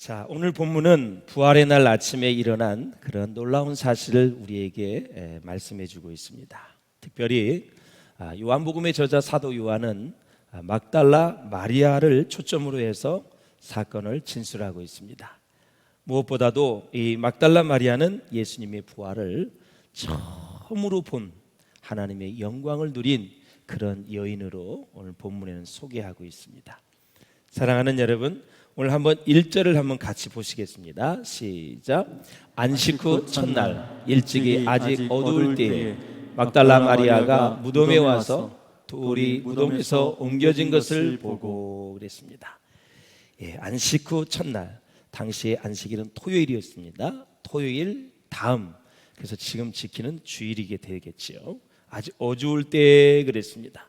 자, 오늘 본문은 부활의 날 아침에 일어난 그런 놀라운 사실을 우리에게 말씀해 주고 있습니다. 특별히 요한복음의 저자 사도 요한은 막달라 마리아를 초점으로 해서 사건을 진술하고 있습니다. 무엇보다도 이 막달라 마리아는 예수님의 부활을 처음으로 본 하나님의 영광을 누린 그런 여인으로 오늘 본문에는 소개하고 있습니다. 사랑하는 여러분, 오늘 한번 1절을 한번 같이 보시겠습니다. 시작. 안식 후 첫날 일찍이 아직 어두울 때에 막달라 마리아가 무덤에 와서 돌이 무덤에서 옮겨진 것을 보고 그랬습니다. 안식 후 첫날, 당시의 안식일은 토요일이었습니다. 토요일 다음, 그래서 지금 지키는 주일이게 되겠죠. 아직 어두울 때 그랬습니다.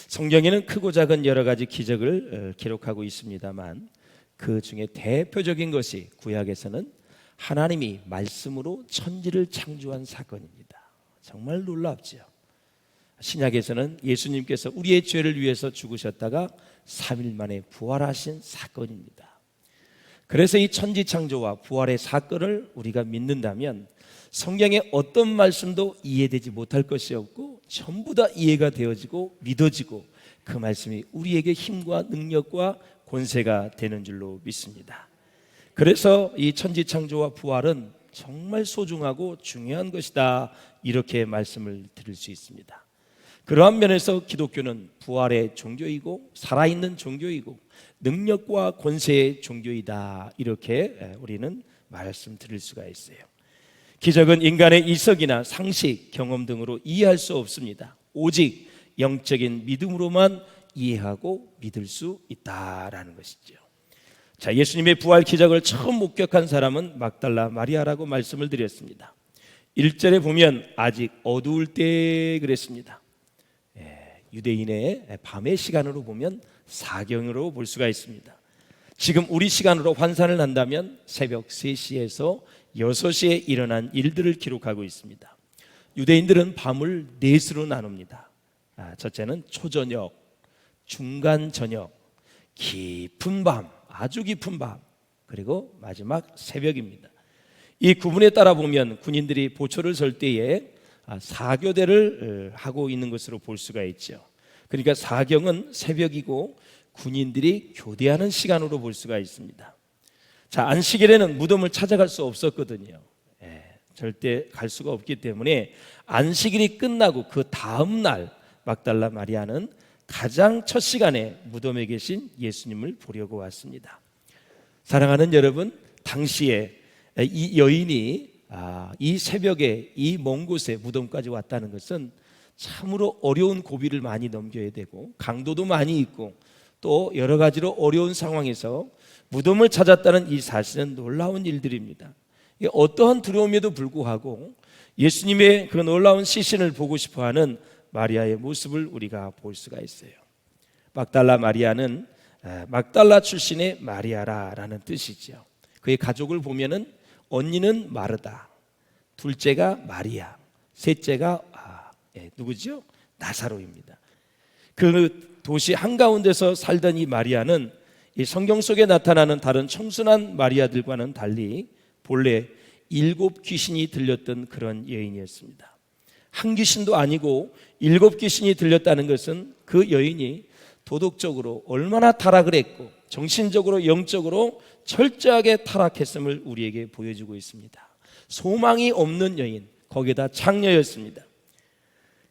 성경에는 크고 작은 여러 가지 기적을 기록하고 있습니다만 그 중에 대표적인 것이 구약에서는 하나님이 말씀으로 천지를 창조한 사건입니다. 정말 놀랍죠. 신약에서는 예수님께서 우리의 죄를 위해서 죽으셨다가 3일 만에 부활하신 사건입니다. 그래서 이 천지 창조와 부활의 사건을 우리가 믿는다면 성경의 어떤 말씀도 이해되지 못할 것이 없고 전부 다 이해가 되어지고 믿어지고 그 말씀이 우리에게 힘과 능력과 권세가 되는 줄로 믿습니다. 그래서 이 천지 창조와 부활은 정말 소중하고 중요한 것이다, 이렇게 말씀을 드릴 수 있습니다. 그러한 면에서 기독교는 부활의 종교이고 살아있는 종교이고 능력과 권세의 종교이다, 이렇게 우리는 말씀드릴 수가 있어요. 기적은 인간의 이성이나 상식, 경험 등으로 이해할 수 없습니다. 오직 영적인 믿음으로만 이해하고 믿을 수 있다라는 것이죠. 자, 예수님의 부활 기적을 처음 목격한 사람은 막달라 마리아라고 말씀을 드렸습니다. 1절에 보면 아직 어두울 때 그랬습니다. 유대인의 밤의 시간으로 보면 사경으로 볼 수가 있습니다. 지금 우리 시간으로 환산을 한다면 새벽 3시에서 6시에 일어난 일들을 기록하고 있습니다. 유대인들은 밤을 넷으로 나눕니다. 첫째는 초저녁, 중간 저녁, 깊은 밤, 아주 깊은 밤, 그리고 마지막 새벽입니다. 이 구분에 따라 보면 군인들이 보초를 설 때에 사교대를 하고 있는 것으로 볼 수가 있죠. 그러니까 사경은 새벽이고 군인들이 교대하는 시간으로 볼 수가 있습니다. 자, 안식일에는 무덤을 찾아갈 수 없었거든요. 절대 갈 수가 없기 때문에 안식일이 끝나고 그 다음 날 막달라 마리아는 가장 첫 시간에 무덤에 계신 예수님을 보려고 왔습니다. 사랑하는 여러분, 당시에 이 여인이 이 새벽에 이 먼 곳에 무덤까지 왔다는 것은 참으로 어려운 고비를 많이 넘겨야 되고 강도도 많이 있고 또 여러 가지로 어려운 상황에서 무덤을 찾았다는 이 사실은 놀라운 일들입니다. 어떠한 두려움에도 불구하고 예수님의 그 놀라운 시신을 보고 싶어하는 마리아의 모습을 우리가 볼 수가 있어요. 막달라 마리아는 막달라 출신의 마리아라는 뜻이죠. 그의 가족을 보면은 언니는 마르다, 둘째가 마리아, 셋째가 누구죠? 나사로입니다. 그 도시 한가운데서 살던 이 마리아는 이 성경 속에 나타나는 다른 청순한 마리아들과는 달리 본래 7 귀신이 들렸던 그런 여인이었습니다. 한 귀신도 아니고 7 귀신이 들렸다는 것은 그 여인이 도덕적으로 얼마나 타락을 했고 정신적으로 영적으로 철저하게 타락했음을 우리에게 보여주고 있습니다. 소망이 없는 여인, 거기에다 창녀였습니다.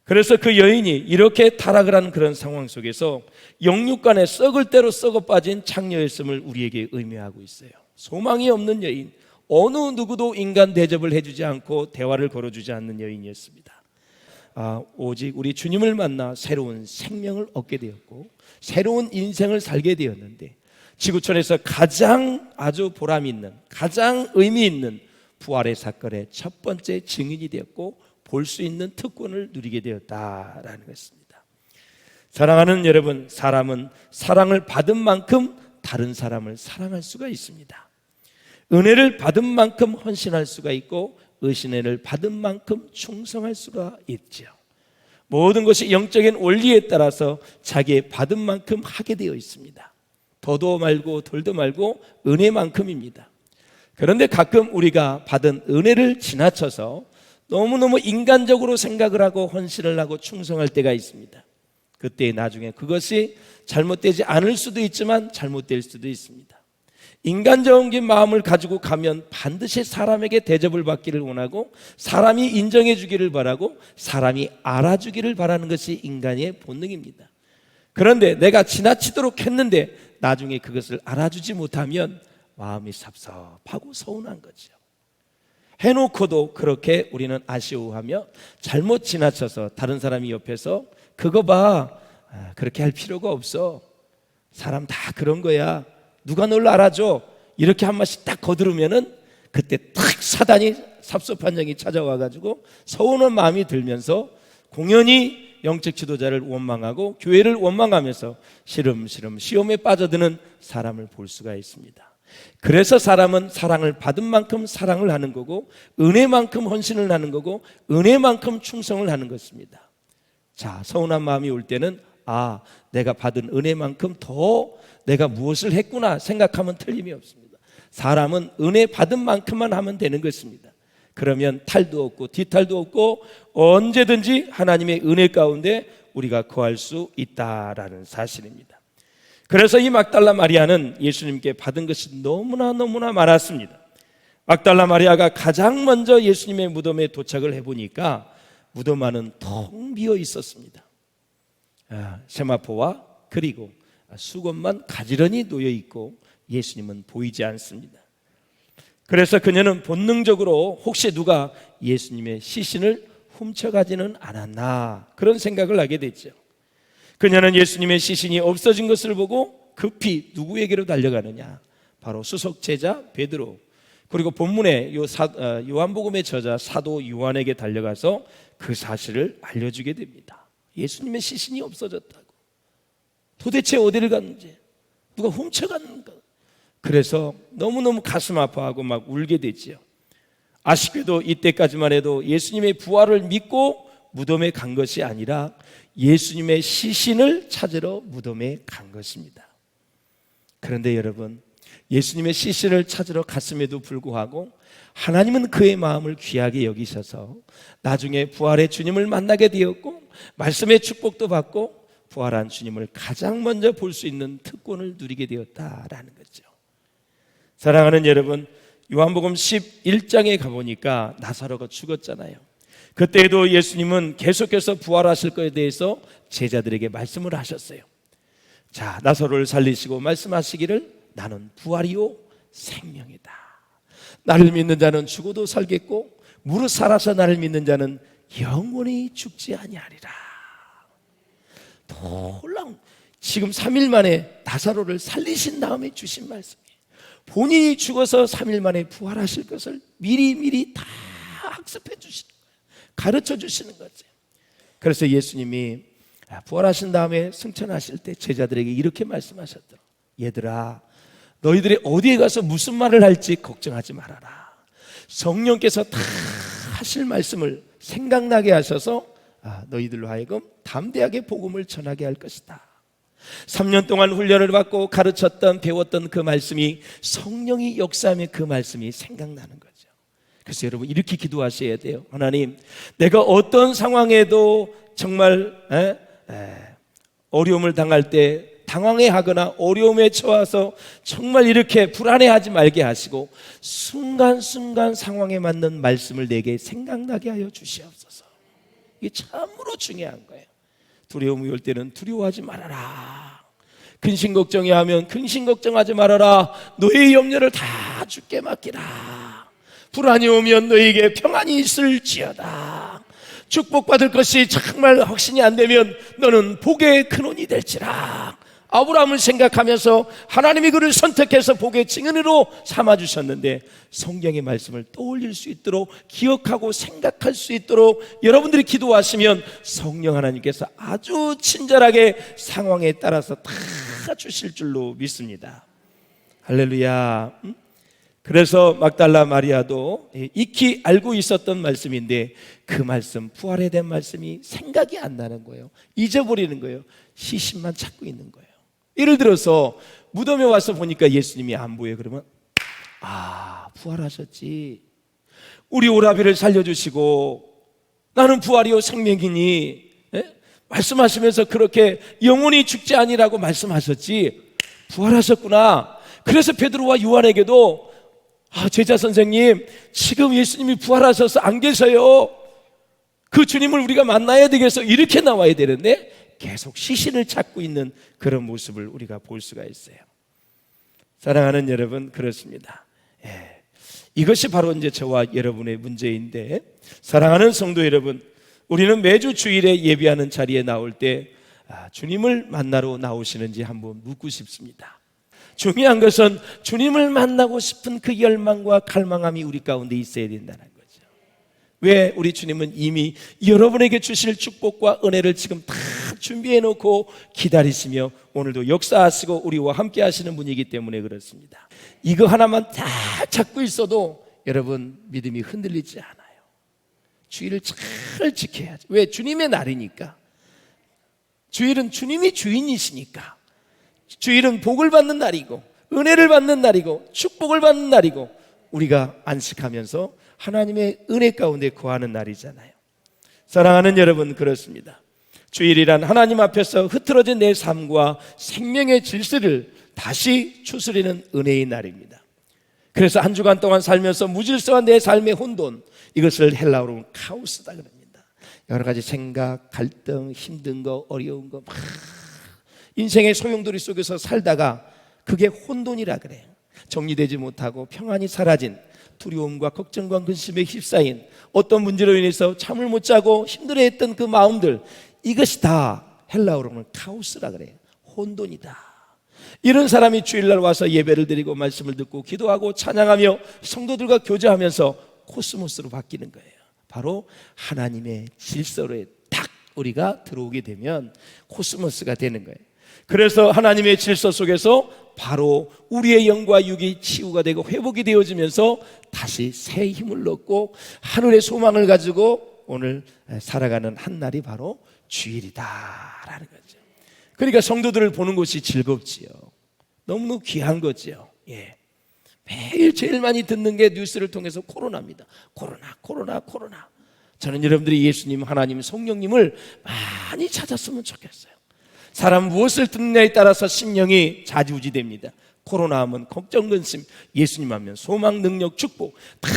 그래서 그 여인이 이렇게 타락을 하는 그런 상황 속에서 영육간에 썩을 대로 썩어 빠진 창녀였음을 우리에게 의미하고 있어요. 소망이 없는 여인, 어느 누구도 인간 대접을 해주지 않고 대화를 걸어주지 않는 여인이었습니다. 오직 우리 주님을 만나 새로운 생명을 얻게 되었고 새로운 인생을 살게 되었는데 지구촌에서 가장 아주 보람 있는, 가장 의미 있는 부활의 사건의 첫 번째 증인이 되었고 볼 수 있는 특권을 누리게 되었다라는 것입니다. 사랑하는 여러분, 사람은 사랑을 받은 만큼 다른 사람을 사랑할 수가 있습니다. 은혜를 받은 만큼 헌신할 수가 있고 은혜를 받은 만큼 충성할 수가 있죠. 모든 것이 영적인 원리에 따라서 자기의 받은 만큼 하게 되어 있습니다. 더도 말고 덜도 말고 은혜만큼입니다. 그런데 가끔 우리가 받은 은혜를 지나쳐서 너무너무 인간적으로 생각을 하고 헌신을 하고 충성할 때가 있습니다. 그때 나중에 그것이 잘못되지 않을 수도 있지만 잘못될 수도 있습니다. 인간적인 마음을 가지고 가면 반드시 사람에게 대접을 받기를 원하고 사람이 인정해 주기를 바라고 사람이 알아주기를 바라는 것이 인간의 본능입니다. 그런데 내가 지나치도록 했는데 나중에 그것을 알아주지 못하면 마음이 섭섭하고 서운한 거죠. 해놓고도 그렇게 우리는 아쉬워하며 잘못 지나쳐서 다른 사람이 옆에서 그거 봐, 그렇게 할 필요가 없어, 사람 다 그런 거야, 누가 널 알아줘, 이렇게 한 마씩 딱 거두르면은 그때 딱 사단이 섭섭한 영이 찾아와가지고 서운한 마음이 들면서 공연히 영적 지도자를 원망하고 교회를 원망하면서 시름시름 시험에 빠져드는 사람을 볼 수가 있습니다. 그래서 사람은 사랑을 받은 만큼 사랑을 하는 거고 은혜만큼 헌신을 하는 거고 은혜만큼 충성을 하는 것입니다. 자, 서운한 마음이 올 때는 내가 받은 은혜만큼 더 내가 무엇을 했구나 생각하면 틀림이 없습니다. 사람은 은혜 받은 만큼만 하면 되는 것입니다. 그러면 탈도 없고 뒤탈도 없고 언제든지 하나님의 은혜 가운데 우리가 거할 수 있다라는 사실입니다. 그래서 이 막달라 마리아는 예수님께 받은 것이 너무나 많았습니다. 막달라 마리아가 가장 먼저 예수님의 무덤에 도착을 해보니까 무덤 안은 텅 비어 있었습니다. 세마포와 그리고 수건만 가지런히 놓여 있고 예수님은 보이지 않습니다. 그래서 그녀는 본능적으로 혹시 누가 예수님의 시신을 훔쳐가지는 않았나 그런 생각을 하게 됐죠. 그녀는 예수님의 시신이 없어진 것을 보고 급히 누구에게로 달려가느냐, 바로 수석 제자 베드로, 그리고 본문의 요한복음의 저자 사도 요한에게 달려가서 그 사실을 알려주게 됩니다. 예수님의 시신이 없어졌다고, 도대체 어디를 갔는지, 누가 훔쳐갔는가. 그래서 너무너무 가슴 아파하고 막 울게 되지요. 아쉽게도 이때까지만 해도 예수님의 부활을 믿고 무덤에 간 것이 아니라 예수님의 시신을 찾으러 무덤에 간 것입니다. 그런데 여러분, 예수님의 시신을 찾으러 갔음에도 불구하고 하나님은 그의 마음을 귀하게 여기셔서 나중에 부활의 주님을 만나게 되었고 말씀의 축복도 받고 부활한 주님을 가장 먼저 볼 수 있는 특권을 누리게 되었다라는 거죠. 사랑하는 여러분, 요한복음 11장에 가보니까 나사로가 죽었잖아요. 그때에도 예수님은 계속해서 부활하실 것에 대해서 제자들에게 말씀을 하셨어요. 자, 나사로를 살리시고 말씀하시기를 나는 부활이요 생명이다. 나를 믿는 자는 죽어도 살겠고 무릇 살아서 나를 믿는 자는 영원히 죽지 아니하리라. 놀라운, 지금 3일 만에 나사로를 살리신 다음에 주신 말씀이에요. 본인이 죽어서 3일 만에 부활하실 것을 미리 다 학습해 주시는 거예요. 가르쳐 주시는 거죠. 그래서 예수님이 부활하신 다음에 승천하실 때 제자들에게 이렇게 말씀하셨더라. 얘들아, 너희들이 어디에 가서 무슨 말을 할지 걱정하지 말아라. 성령께서 다 하실 말씀을 생각나게 하셔서 너희들로 하여금 담대하게 복음을 전하게 할 것이다. 3년 동안 훈련을 받고 가르쳤던 배웠던 그 말씀이 성령이 역사하며 그 말씀이 생각나는 거죠. 그래서 여러분 이렇게 기도하셔야 돼요. 하나님, 내가 어떤 상황에도 정말 어려움을 당할 때 당황해하거나 어려움에 처해서 정말 이렇게 불안해하지 말게 하시고 순간순간 상황에 맞는 말씀을 내게 생각나게 하여 주시옵소서. 이게 참으로 중요한 거예요. 두려움이 올 때는 두려워하지 말아라. 근심 걱정이 하면 근심 걱정하지 말아라. 너의 염려를 다 주께 맡기라. 불안이 오면 너에게 평안이 있을지어다. 축복받을 것이 정말 확신이 안 되면 너는 복의 근원이 될지라. 아브라함을 생각하면서 하나님이 그를 선택해서 복의 증인으로 삼아주셨는데 성경의 말씀을 떠올릴 수 있도록 기억하고 생각할 수 있도록 여러분들이 기도하시면 성령 하나님께서 아주 친절하게 상황에 따라서 다 주실 줄로 믿습니다. 할렐루야. 그래서 막달라 마리아도 익히 알고 있었던 말씀인데 그 말씀, 부활에 대한 말씀이 생각이 안 나는 거예요. 잊어버리는 거예요. 시신만 찾고 있는 거예요. 예를 들어서 무덤에 와서 보니까 예수님이 안 보여요. 그러면 부활하셨지. 우리 오라비를 살려주시고 나는 부활이요 생명이니, 예? 말씀하시면서 그렇게 영원히 죽지 아니라고 말씀하셨지. 부활하셨구나. 그래서 베드로와 요한에게도 제자 선생님, 지금 예수님이 부활하셔서 안 계셔요. 그 주님을 우리가 만나야 되겠어. 이렇게 나와야 되는데 계속 시신을 찾고 있는 그런 모습을 우리가 볼 수가 있어요. 사랑하는 여러분, 그렇습니다. 이것이 바로 이제 저와 여러분의 문제인데, 사랑하는 성도 여러분, 우리는 매주 주일에 예배하는 자리에 나올 때 주님을 만나러 나오시는지 한번 묻고 싶습니다. 중요한 것은 주님을 만나고 싶은 그 열망과 갈망함이 우리 가운데 있어야 된다는 거죠. 왜? 우리 주님은 이미 여러분에게 주실 축복과 은혜를 지금 다 준비해 놓고 기다리시며 오늘도 역사하시고 우리와 함께 하시는 분이기 때문에 그렇습니다. 이거 하나만 다 잡고 있어도 여러분 믿음이 흔들리지 않아요. 주일을 잘 지켜야죠. 왜? 주님의 날이니까. 주일은 주님이 주인이시니까. 주일은 복을 받는 날이고 은혜를 받는 날이고 축복을 받는 날이고 우리가 안식하면서 하나님의 은혜 가운데 거하는 날이잖아요. 사랑하는 여러분, 그렇습니다. 주일이란 하나님 앞에서 흐트러진 내 삶과 생명의 질서를 다시 추스리는 은혜의 날입니다. 그래서 한 주간 동안 살면서 무질서한 내 삶의 혼돈, 이것을 헬라어로 카오스다 그럽니다. 여러 가지 생각, 갈등, 힘든 거, 어려운 거 막 인생의 소용돌이 속에서 살다가 그게 혼돈이라 그래요. 정리되지 못하고 평안이 사라진, 두려움과 걱정과 근심에 휩싸인, 어떤 문제로 인해서 잠을 못 자고 힘들어했던 그 마음들, 이것이 다 헬라어로는 카오스라 그래요. 혼돈이다. 이런 사람이 주일날 와서 예배를 드리고 말씀을 듣고 기도하고 찬양하며 성도들과 교제하면서 코스모스로 바뀌는 거예요. 바로 하나님의 질서로에 딱 우리가 들어오게 되면 코스모스가 되는 거예요. 그래서 하나님의 질서 속에서 바로 우리의 영과 육이 치유가 되고 회복이 되어지면서 다시 새 힘을 얻고 하늘의 소망을 가지고 오늘 살아가는 한 날이 바로 주일이다라는 거죠. 그러니까 성도들을 보는 것이 즐겁지요. 너무너무 귀한 거지요. 매일 제일 많이 듣는 게 뉴스를 통해서 코로나입니다. 코로나. 저는 여러분들이 예수님, 하나님, 성령님을 많이 찾았으면 좋겠어요. 사람 무엇을 듣느냐에 따라서 심령이 좌지우지됩니다. 코로나 하면 걱정, 근심, 예수님 하면 소망, 능력, 축복, 다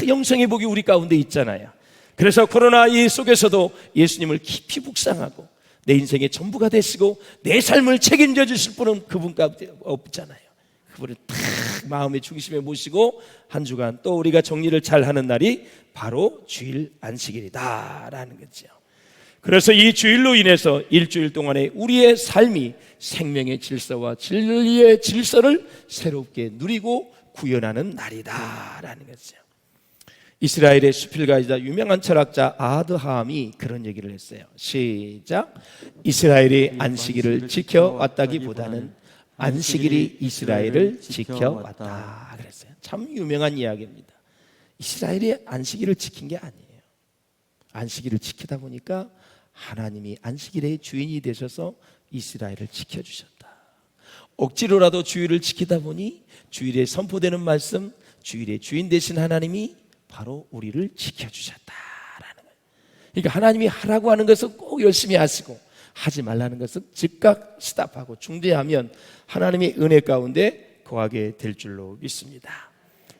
영생의 복이 우리 가운데 있잖아요. 그래서 코로나 이 속에서도 예수님을 깊이 묵상하고 내 인생의 전부가 되시고 내 삶을 책임져 주실 분은 그분 가운데 없잖아요. 그분을 딱 마음의 중심에 모시고 한 주간 또 우리가 정리를 잘 하는 날이 바로 주일 안식일이다라는 거죠. 그래서 이 주일로 인해서 일주일 동안에 우리의 삶이 생명의 질서와 진리의 질서를 새롭게 누리고 구현하는 날이다라는 거죠. 이스라엘의 수필가이자 유명한 철학자 아드하함이 그런 얘기를 했어요. 시작. 이스라엘이 안식일을 지켜왔다기보다는 안식일이 이스라엘을 지켜왔다 그랬어요. 참 유명한 이야기입니다. 이스라엘이 안식일을 지킨 게 아니에요. 안식일을 지키다 보니까 하나님이 안식일의 주인이 되셔서 이스라엘을 지켜주셨다. 억지로라도 주일을 지키다 보니 주일에 선포되는 말씀, 주일의 주인 되신 하나님이 바로 우리를 지켜주셨다라는 거예요. 그러니까 하나님이 하라고 하는 것은 꼭 열심히 하시고 하지 말라는 것은 즉각 스탑하고 중재하면 하나님의 은혜 가운데 거하게 될 줄로 믿습니다.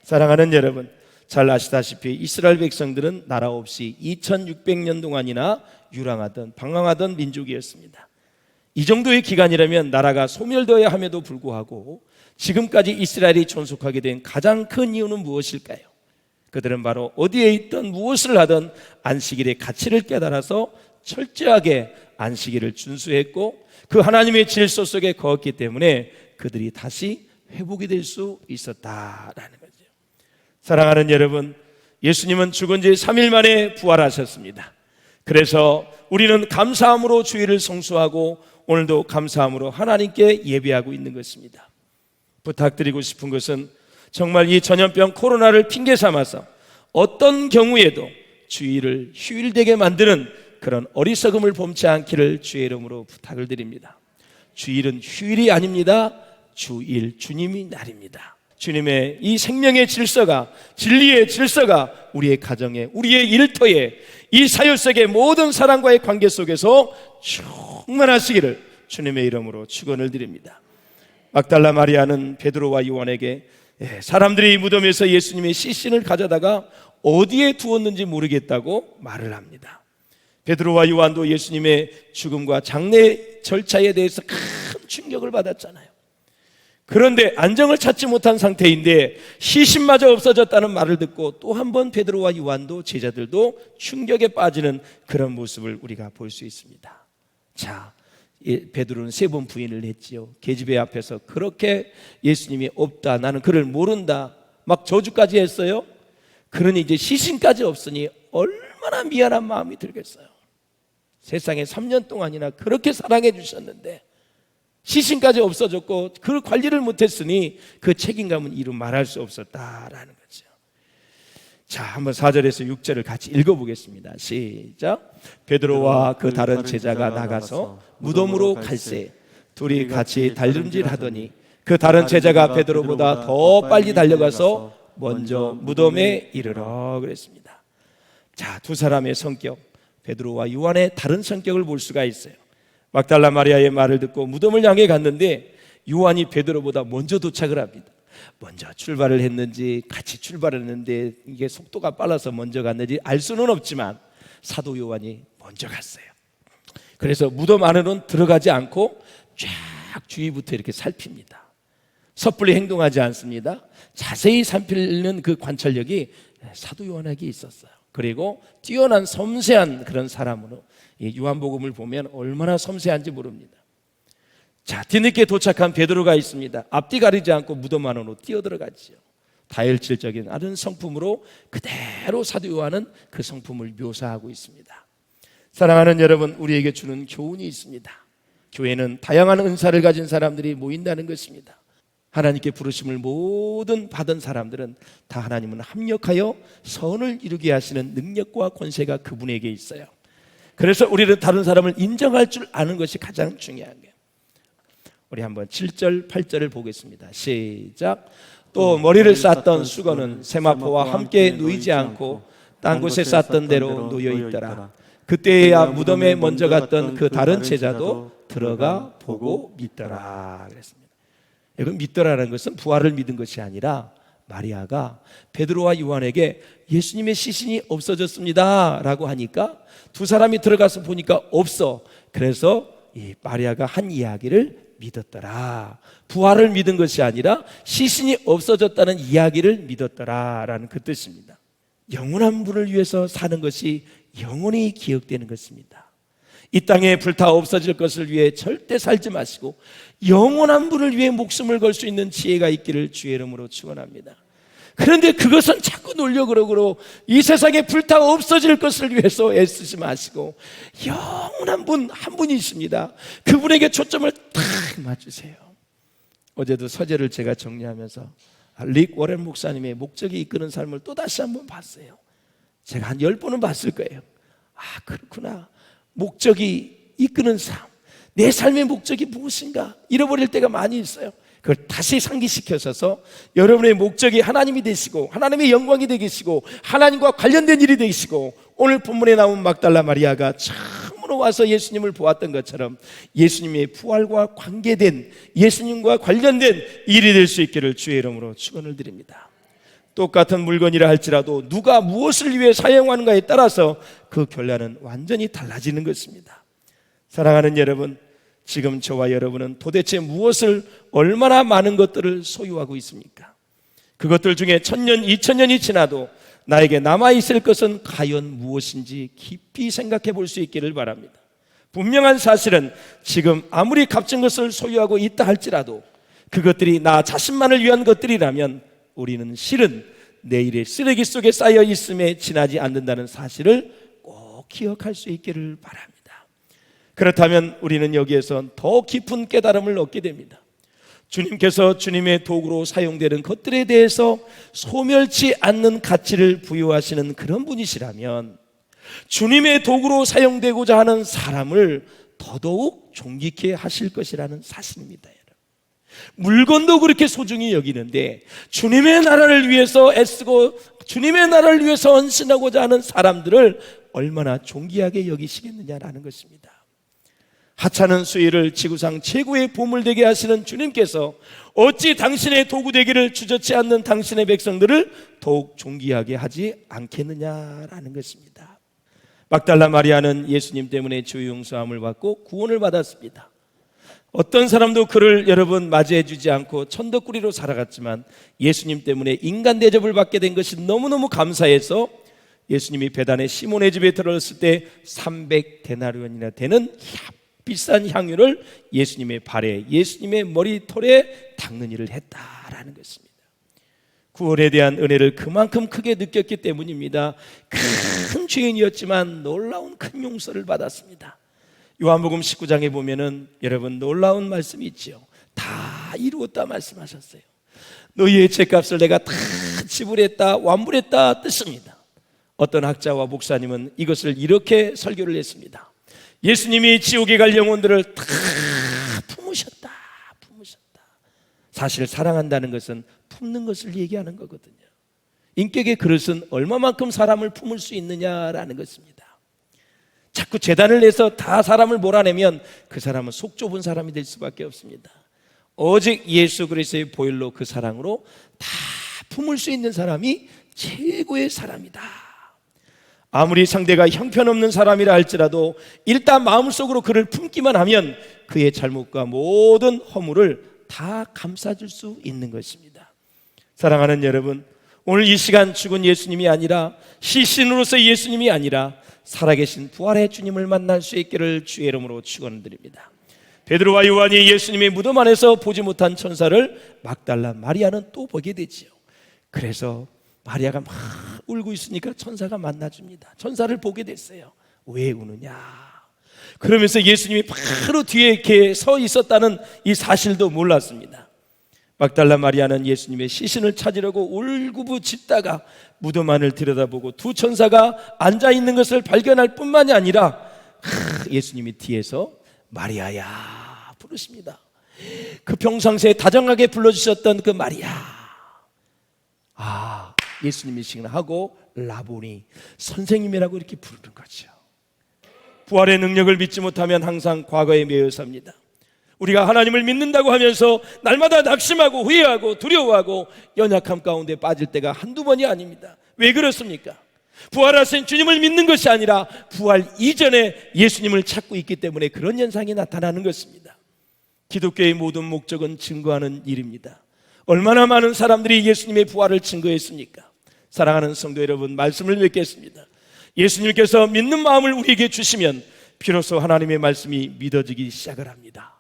사랑하는 여러분, 잘 아시다시피 이스라엘 백성들은 나라 없이 2600년 동안이나 유랑하던 방황하던 민족이었습니다. 이 정도의 기간이라면 나라가 소멸되어야 함에도 불구하고 지금까지 이스라엘이 존속하게 된 가장 큰 이유는 무엇일까요? 그들은 바로 어디에 있든 무엇을 하든 안식일의 가치를 깨달아서 철저하게 안식일을 준수했고 그 하나님의 질서 속에 거했기 때문에 그들이 다시 회복이 될 수 있었다라는 거죠. 사랑하는 여러분, 예수님은 죽은 지 3일 만에 부활하셨습니다. 그래서 우리는 감사함으로 주일을 성수하고 오늘도 감사함으로 하나님께 예배하고 있는 것입니다. 부탁드리고 싶은 것은 정말 이 전염병 코로나를 핑계 삼아서 어떤 경우에도 주일을 휴일되게 만드는 그런 어리석음을 범치 않기를 주의 이름으로 부탁을 드립니다. 주일은 휴일이 아닙니다. 주일, 주님이 날입니다. 주님의 이 생명의 질서가, 진리의 질서가 우리의 가정에, 우리의 일터에, 이 사역 속의 모든 사람과의 관계 속에서 충만하시기를 주님의 이름으로 축원을 드립니다. 막달라 마리아는 베드로와 요한에게 사람들이 무덤에서 예수님의 시신을 가져다가 어디에 두었는지 모르겠다고 말을 합니다. 베드로와 요한도 예수님의 죽음과 장례 절차에 대해서 큰 충격을 받았잖아요. 그런데 안정을 찾지 못한 상태인데 시신마저 없어졌다는 말을 듣고 또 한 번 베드로와 요한도, 제자들도 충격에 빠지는 그런 모습을 우리가 볼 수 있습니다. 자, 베드로는 3번 부인을 했지요. 계집애 앞에서 그렇게 예수님이 없다, 나는 그를 모른다, 막 저주까지 했어요. 그러니 이제 시신까지 없으니 얼마나 미안한 마음이 들겠어요. 세상에 3년 동안이나 그렇게 사랑해 주셨는데 시신까지 없어졌고 그 관리를 못했으니 그 책임감은 이루 말할 수 없었다라는 거죠. 자, 한번 4절에서 6절을 같이 읽어보겠습니다. 시작. 베드로와 그 다른 제자가 나가서 무덤으로 갈새 둘이 같이 달림질하더니 그 다른 제자가 베드로보다 더 빨리 달려가서 먼저 무덤에 이르러 그랬습니다. 자, 두 사람의 성격, 베드로와 요한의 다른 성격을 볼 수가 있어요. 막달라 마리아의 말을 듣고 무덤을 향해 갔는데 요한이 베드로보다 먼저 도착을 합니다. 먼저 출발을 했는지 같이 출발을 했는데 이게 속도가 빨라서 먼저 갔는지 알 수는 없지만 사도 요한이 먼저 갔어요. 그래서 무덤 안으로는 들어가지 않고 쫙 주위부터 이렇게 살핍니다. 섣불리 행동하지 않습니다. 자세히 살피는 그 관찰력이 사도 요한에게 있었어요. 그리고 뛰어난 섬세한 그런 사람으로, 요한복음을 보면 얼마나 섬세한지 모릅니다. 자, 뒤늦게 도착한 베드로가 있습니다. 앞뒤 가리지 않고 무덤 안으로 뛰어들어갔지요. 다혈질적인 아른 성품으로 그대로 사도 요한은 그 성품을 묘사하고 있습니다. 사랑하는 여러분, 우리에게 주는 교훈이 있습니다. 교회는 다양한 은사를 가진 사람들이 모인다는 것입니다. 하나님께 부르심을 모든 받은 사람들은 다 하나님은 합력하여 선을 이루게 하시는 능력과 권세가 그분에게 있어요. 그래서 우리는 다른 사람을 인정할 줄 아는 것이 가장 중요한 거예요. 우리 한번 7절, 8절을 보겠습니다. 시작. 또 머리를 쌌던 수건은 세마포와 함께 누이지 않고 딴 곳에 쌌던 대로 놓여 있더라. 그때야 무덤에 먼저 갔던 그 다른 제자도 들어가 보고 믿더라 그랬습니다. 여러분, 믿더라는 것은 부활을 믿은 것이 아니라 마리아가 베드로와 요한에게 예수님의 시신이 없어졌습니다 라고 하니까 두 사람이 들어가서 보니까 없어. 그래서 이 마리아가 한 이야기를 믿었더라. 부활을 믿은 것이 아니라 시신이 없어졌다는 이야기를 믿었더라라는 그 뜻입니다. 영원한 분을 위해서 사는 것이 영원히 기억되는 것입니다. 이 땅에 불타 없어질 것을 위해 절대 살지 마시고 영원한 분을 위해 목숨을 걸 수 있는 지혜가 있기를 주의 이름으로 축원합니다. 그런데 그것은 자꾸 놀려 그러고 이 세상에 불타 없어질 것을 위해서 애쓰지 마시고 영원한 분 한 분이 있습니다. 그분에게 초점을 딱 맞추세요. 어제도 서재를 제가 정리하면서 릭 워렌 목사님의 목적이 이끄는 삶을 또 다시 한번 봤어요. 제가 한 10번은 봤을 거예요. 아, 그렇구나. 목적이 이끄는 삶, 내 삶의 목적이 무엇인가 잃어버릴 때가 많이 있어요. 그걸 다시 상기시켜서 여러분의 목적이 하나님이 되시고 하나님의 영광이 되시고 하나님과 관련된 일이 되시고 오늘 본문에 나온 막달라 마리아가 처음으로 와서 예수님을 보았던 것처럼 예수님의 부활과 관계된, 예수님과 관련된 일이 될 수 있기를 주의 이름으로 축원을 드립니다. 똑같은 물건이라 할지라도 누가 무엇을 위해 사용하는가에 따라서 그 결과는 완전히 달라지는 것입니다. 사랑하는 여러분, 지금 저와 여러분은 도대체 무엇을, 얼마나 많은 것들을 소유하고 있습니까? 그것들 중에 1000년, 2000년이 지나도 나에게 남아있을 것은 과연 무엇인지 깊이 생각해 볼 수 있기를 바랍니다. 분명한 사실은 지금 아무리 값진 것을 소유하고 있다 할지라도 그것들이 나 자신만을 위한 것들이라면 우리는 실은 내일의 쓰레기 속에 쌓여 있음에 지나지 않는다는 사실을 꼭 기억할 수 있기를 바랍니다. 그렇다면 우리는 여기에서 더 깊은 깨달음을 얻게 됩니다. 주님께서 주님의 도구로 사용되는 것들에 대해서 소멸치 않는 가치를 부여하시는 그런 분이시라면 주님의 도구로 사용되고자 하는 사람을 더더욱 존귀케 하실 것이라는 사실입니다. 물건도 그렇게 소중히 여기는데 주님의 나라를 위해서 애쓰고 주님의 나라를 위해서 헌신하고자 하는 사람들을 얼마나 존귀하게 여기시겠느냐라는 것입니다. 하찮은 수위를 지구상 최고의 보물 되게 하시는 주님께서 어찌 당신의 도구 되기를 주저치 않는 당신의 백성들을 더욱 존귀하게 하지 않겠느냐라는 것입니다. 막달라 마리아는 예수님 때문에 죄 용서함을 받고 구원을 받았습니다. 어떤 사람도 그를 여러분 맞이해 주지 않고 천덕꾸리로 살아갔지만 예수님 때문에 인간 대접을 받게 된 것이 너무너무 감사해서 예수님이 배단의 시몬의 집에 들어갔을 때 300데나리온이나 되는 비싼 향유를 예수님의 발에, 예수님의 머리털에 닦는 일을 했다라는 것입니다. 구원에 대한 은혜를 그만큼 크게 느꼈기 때문입니다. 큰 죄인이었지만 놀라운 큰 용서를 받았습니다. 요한복음 19장에 보면은 여러분 놀라운 말씀이 있지요. 다 이루었다 말씀하셨어요. 너희의 죄값을 내가 다 지불했다, 완불했다 뜻입니다. 어떤 학자와 목사님은 이것을 이렇게 설교를 했습니다. 예수님이 지옥에 갈 영혼들을 다 품으셨다. 사실 사랑한다는 것은 품는 것을 얘기하는 거거든요. 인격의 그릇은 얼마만큼 사람을 품을 수 있느냐라는 것입니다. 자꾸 재단을 내서 다 사람을 몰아내면 그 사람은 속 좁은 사람이 될 수밖에 없습니다. 오직 예수 그리스도의 보혈로 그 사랑으로 다 품을 수 있는 사람이 최고의 사람이다. 아무리 상대가 형편없는 사람이라 할지라도 일단 마음속으로 그를 품기만 하면 그의 잘못과 모든 허물을 다 감싸줄 수 있는 것입니다. 사랑하는 여러분, 오늘 이 시간 죽은 예수님이 아니라 시신으로서 예수님이 아니라 살아계신 부활의 주님을 만날 수 있기를 주의 이름으로 축원드립니다. 베드로와 요한이 예수님의 무덤 안에서 보지 못한 천사를 막달라 마리아는 또 보게 되지요. 그래서 마리아가 막 울고 있으니까 천사가 만나줍니다. 천사를 보게 됐어요. 왜 우느냐? 그러면서 예수님이 바로 뒤에 이렇게 서 있었다는 이 사실도 몰랐습니다. 막달라 마리아는 예수님의 시신을 찾으려고 울고부짖다가 무덤 안을 들여다보고 두 천사가 앉아있는 것을 발견할 뿐만이 아니라 예수님이 뒤에서 마리아야 부르십니다. 그 평상시에 다정하게 불러주셨던 그 마리아, 예수님이 시gn하고 라보니, 선생님이라고 이렇게 부르는 거죠. 부활의 능력을 믿지 못하면 항상 과거에 매여 삽니다. 우리가 하나님을 믿는다고 하면서 날마다 낙심하고 후회하고 두려워하고 연약함 가운데 빠질 때가 한두 번이 아닙니다. 왜 그렇습니까? 부활하신 주님을 믿는 것이 아니라 부활 이전에 예수님을 찾고 있기 때문에 그런 현상이 나타나는 것입니다. 기독교의 모든 목적은 증거하는 일입니다. 얼마나 많은 사람들이 예수님의 부활을 증거했습니까? 사랑하는 성도 여러분, 말씀을 맺겠습니다. 예수님께서 믿는 마음을 우리에게 주시면 비로소 하나님의 말씀이 믿어지기 시작을 합니다.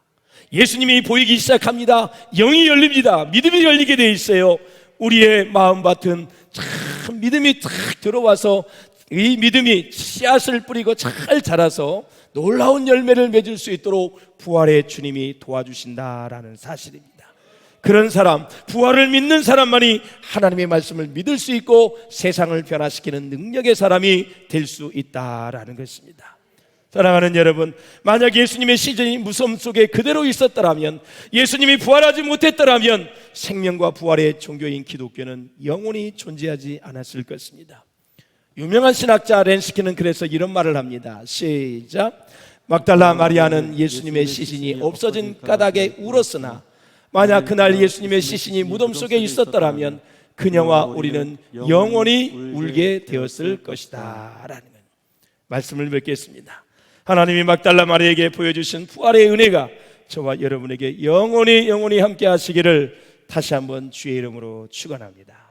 예수님이 보이기 시작합니다. 영이 열립니다. 믿음이 열리게 돼 있어요. 우리의 마음밭은 참 믿음이 탁 들어와서 이 믿음이 씨앗을 뿌리고 잘 자라서 놀라운 열매를 맺을 수 있도록 부활의 주님이 도와주신다라는 사실입니다. 그런 사람, 부활을 믿는 사람만이 하나님의 말씀을 믿을 수 있고 세상을 변화시키는 능력의 사람이 될 수 있다라는 것입니다. 사랑하는 여러분, 만약 예수님의 시즌이 무덤 속에 그대로 있었더라면, 예수님이 부활하지 못했더라면 생명과 부활의 종교인 기독교는 영원히 존재하지 않았을 것입니다. 유명한 신학자 렌스키는 그래서 이런 말을 합니다. 시작. 막달라 마리아는 예수님의 시신이 없어진 까닭에 울었으나 만약 그날 예수님의 시신이 무덤 속에 있었더라면 그녀와 우리는 영원히 울게 되었을 것이다 라는 말씀을 맺겠습니다. 하나님이 막달라 마리아에게 보여주신 부활의 은혜가 저와 여러분에게 영원히 함께 하시기를 다시 한번 주의 이름으로 축원합니다.